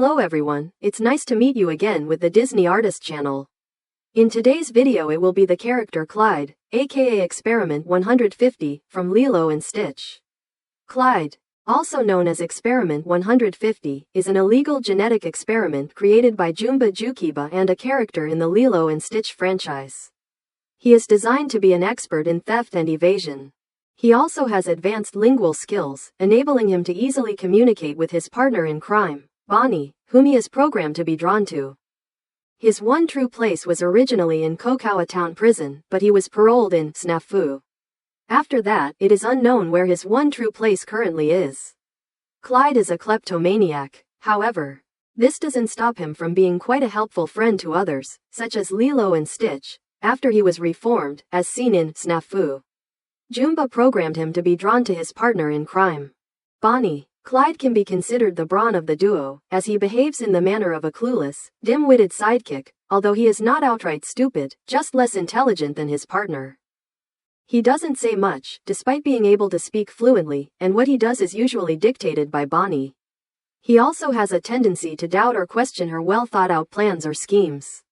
Hello everyone, it's nice to meet you again with the Disney Artist channel. In today's video it will be the character Clyde, aka Experiment 150, from Lilo and Stitch. Clyde, also known as Experiment 150, is an illegal genetic experiment created by Jumba Jookiba and a character in the Lilo and Stitch franchise. He is designed to be an expert in theft and evasion. He also has advanced lingual skills, enabling him to easily communicate with his partner in crime, Bonnie, whom he is programmed to be drawn to. His one true place was originally in Kokawa Town Prison, but he was paroled in Snafu. After that, it is unknown where his one true place currently is. Clyde is a kleptomaniac, however. This doesn't stop him from being quite a helpful friend to others, such as Lilo and Stitch, after he was reformed, as seen in Snafu. Jumba programmed him to be drawn to his partner in crime, Bonnie. Clyde can be considered the brawn of the duo, as he behaves in the manner of a clueless, dim-witted sidekick, although he is not outright stupid, just less intelligent than his partner. He doesn't say much, despite being able to speak fluently, and what he does is usually dictated by Bonnie. He also has a tendency to doubt or question her well-thought-out plans or schemes,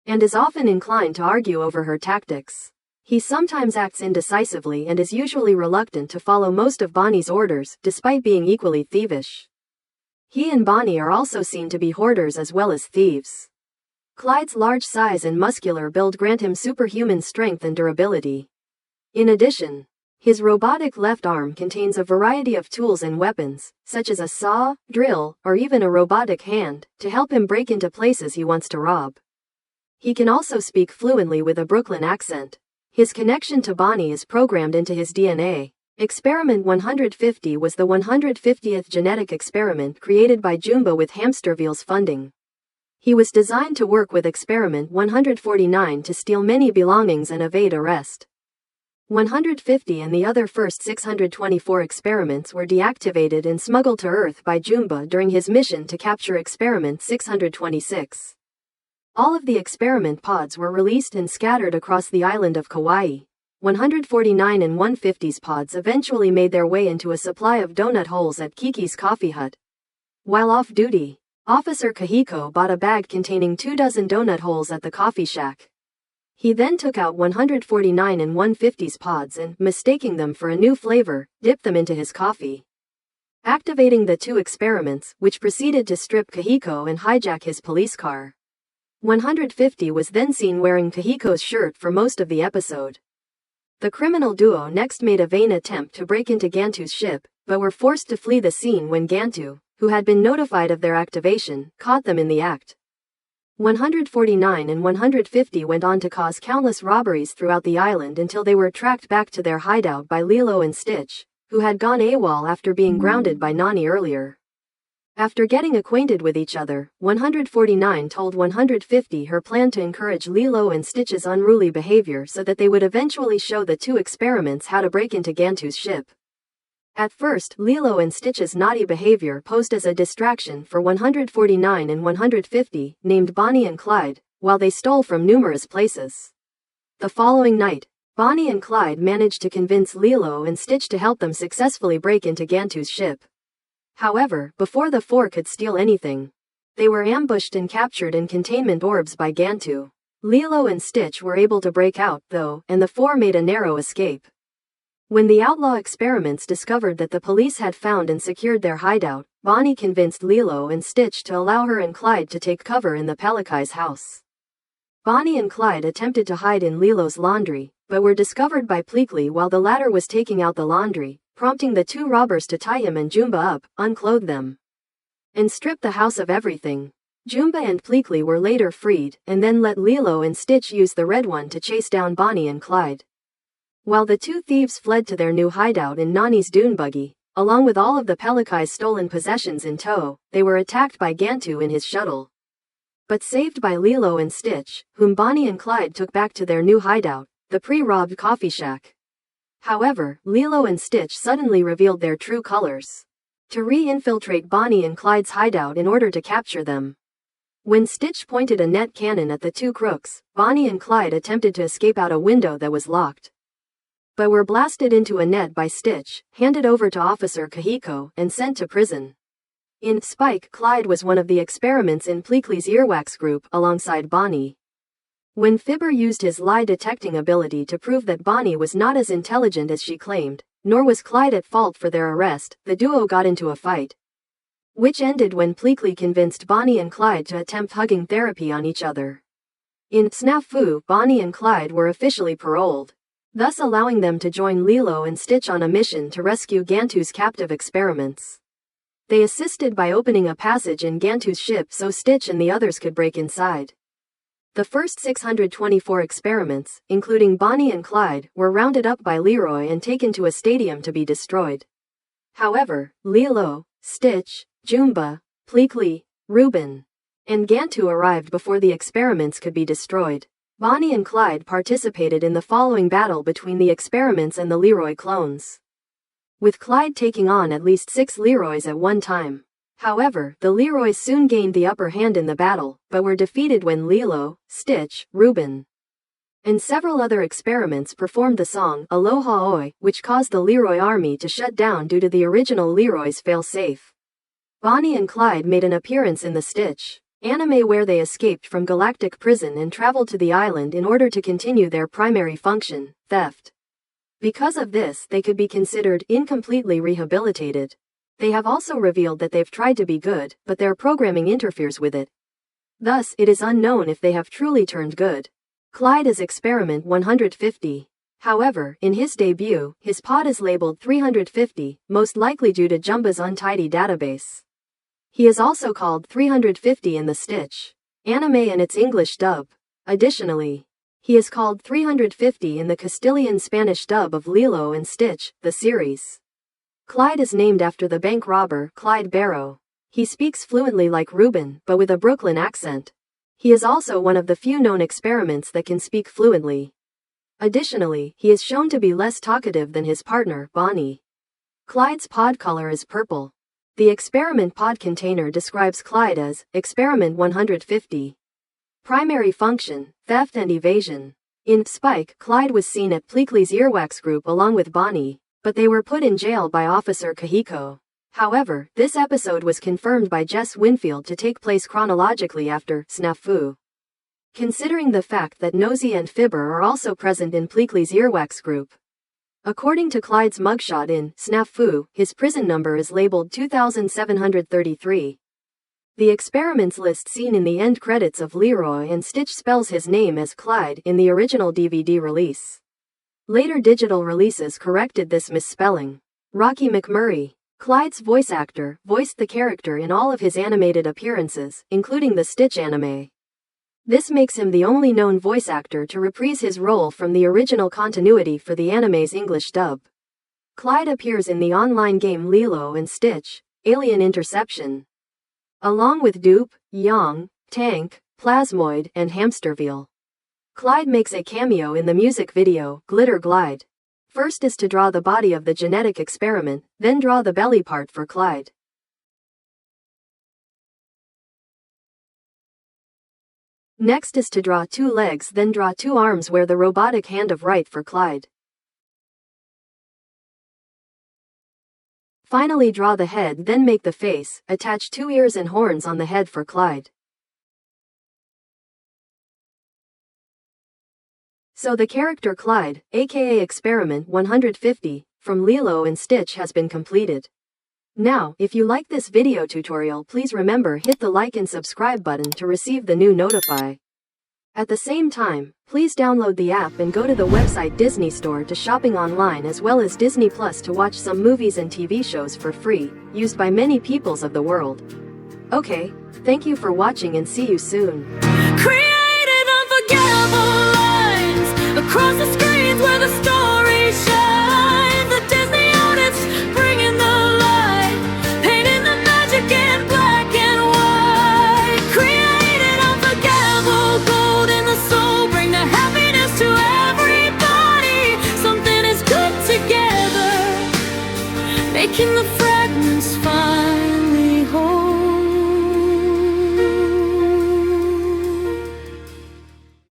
and is often inclined to argue over her tactics. He sometimes acts indecisively and is usually reluctant to follow most of Bonnie's orders, despite being equally thievish. He and Bonnie are also seen to be hoarders as well as thieves. Clyde's large size and muscular build grant him superhuman strength and durability. In addition, his robotic left arm contains a variety of tools and weapons, such as a saw, drill, or even a robotic hand, to help him break into places he wants to rob. He can also speak fluently with a Brooklyn accent. His connection to Bonnie is programmed into his DNA. Experiment 150 was the 150th genetic experiment created by Jumba with Hamsterville's funding. He was designed to work with Experiment 149 to steal many belongings and evade arrest. 150 and the other first 624 experiments were deactivated and smuggled to Earth by Jumba during his mission to capture Experiment 626. All of the experiment pods were released and scattered across the island of Kauai. 149 and 150's pods eventually made their way into a supply of donut holes at Kiki's coffee hut. While off duty, Officer Kahiko bought a bag containing 24 donut holes at the coffee shack. He then took out 149 and 150's pods and, mistaking them for a new flavor, dipped them into his coffee, activating the two experiments, which proceeded to strip Kahiko and hijack his police car. 150 was then seen wearing Kahiko's shirt for most of the episode. The criminal duo next made a vain attempt to break into Gantu's ship, but were forced to flee the scene when Gantu, who had been notified of their activation, caught them in the act. 149 and 150 went on to cause countless robberies throughout the island until they were tracked back to their hideout by Lilo and Stitch, who had gone AWOL after being grounded by Nani earlier. After getting acquainted with each other, 149 told 150 her plan to encourage Lilo and Stitch's unruly behavior so that they would eventually show the two experiments how to break into Gantu's ship. At first, Lilo and Stitch's naughty behavior posed as a distraction for 149 and 150, named Bonnie and Clyde, while they stole from numerous places. The following night, Bonnie and Clyde managed to convince Lilo and Stitch to help them successfully break into Gantu's ship. However, before the four could steal anything, they were ambushed and captured in containment orbs by Gantu. Lilo and Stitch were able to break out, though, and the four made a narrow escape. When the outlaw experiments discovered that the police had found and secured their hideout, Bonnie convinced Lilo and Stitch to allow her and Clyde to take cover in the Pelikai's house. Bonnie and Clyde attempted to hide in Lilo's laundry, but were discovered by Pleakley while the latter was taking out the laundry, prompting the two robbers to tie him and Jumba up, unclothe them, and strip the house of everything. Jumba and Pleakley were later freed, and then let Lilo and Stitch use the red one to chase down Bonnie and Clyde. While the two thieves fled to their new hideout in Nani's dune buggy, along with all of the Pelicai's stolen possessions in tow, they were attacked by Gantu in his shuttle. But saved by Lilo and Stitch, whom Bonnie and Clyde took back to their new hideout, the pre-robbed coffee shack. However, Lilo and Stitch suddenly revealed their true colors. To re-infiltrate Bonnie and Clyde's hideout in order to capture them. When Stitch pointed a net cannon at the two crooks, Bonnie and Clyde attempted to escape out a window that was locked. But were blasted into a net by Stitch, handed over to Officer Kahiko, and sent to prison. In Spike, Clyde was one of the experiments in Pleakley's earwax group alongside Bonnie. When Fibber used his lie-detecting ability to prove that Bonnie was not as intelligent as she claimed, nor was Clyde at fault for their arrest, the duo got into a fight. Which ended when Pleakley convinced Bonnie and Clyde to attempt hugging therapy on each other. In Snafu, Bonnie and Clyde were officially paroled, thus allowing them to join Lilo and Stitch on a mission to rescue Gantu's captive experiments. They assisted by opening a passage in Gantu's ship so Stitch and the others could break inside. The first 624 experiments, including Bonnie and Clyde, were rounded up by Leroy and taken to a stadium to be destroyed. However, Lilo, Stitch, Jumba, Pleakley, Reuben, and Gantu arrived before the experiments could be destroyed. Bonnie and Clyde participated in the following battle between the experiments and the Leroy clones, with Clyde taking on at least 6 Leroys at one time. However, the Leroys soon gained the upper hand in the battle, but were defeated when Lilo, Stitch, Reuben, and several other experiments performed the song Aloha Oi, which caused the Leroy army to shut down due to the original Leroy's fail-safe. Bonnie and Clyde made an appearance in the Stitch anime where they escaped from galactic prison and traveled to the island in order to continue their primary function, theft. Because of this, they could be considered incompletely rehabilitated. They have also revealed that they've tried to be good, but their programming interferes with it. Thus, it is unknown if they have truly turned good. Clyde is Experiment 150. However, in his debut, his pod is labeled 350, most likely due to Jumba's untidy database. He is also called 350 in the Stitch anime and its English dub. Additionally, he is called 350 in the Castilian Spanish dub of Lilo and Stitch, the series. Clyde is named after the bank robber, Clyde Barrow. He speaks fluently like Reuben, but with a Brooklyn accent. He is also one of the few known experiments that can speak fluently. Additionally, he is shown to be less talkative than his partner, Bonnie. Clyde's pod color is purple. The experiment pod container describes Clyde as Experiment 150. Primary function, theft and evasion. In Spike, Clyde was seen at Pleakley's earwax group along with Bonnie, but they were put in jail by Officer Kahiko. However, this episode was confirmed by Jess Winfield to take place chronologically after Snafu. Considering the fact that Nosy and Fibber are also present in Pleakley's earwax group. According to Clyde's mugshot in Snafu, his prison number is labeled 2733. The experiments list seen in the end credits of Leroy and Stitch spells his name as Clyde in the original DVD release. Later digital releases corrected this misspelling. Rocky McMurray, Clyde's voice actor, voiced the character in all of his animated appearances, including the Stitch anime. This makes him the only known voice actor to reprise his role from the original continuity for the anime's English dub. Clyde appears in the online game Lilo and Stitch, Alien Interception, along with Dupe, Yang, Tank, Plasmoid, and Hamsterville. Clyde makes a cameo in the music video, Glitter Glide. First is to draw the body of the genetic experiment, then draw the belly part for Clyde. Next is to draw 2 legs, then draw 2 arms where the robotic hand of right for Clyde. Finally draw the head, then make the face, attach 2 ears and horns on the head for Clyde. So the character Clyde, aka Experiment 150, from Lilo and Stitch has been completed. Now, if you like this video tutorial, please remember hit the like and subscribe button to receive the new notify. At the same time, please download the app and go to the website DisneyStore to shopping online as well as Disney Plus to watch some movies and TV shows for free, used by many peoples of the world. Okay, thank you for watching and see you soon. Created unforgettable lines across the screens where the story shines. The Disney artists bringing the light, painting the magic in black and white. Created unforgettable gold in the soul, bring the happiness to everybody. Something is good together, making the fragments fine.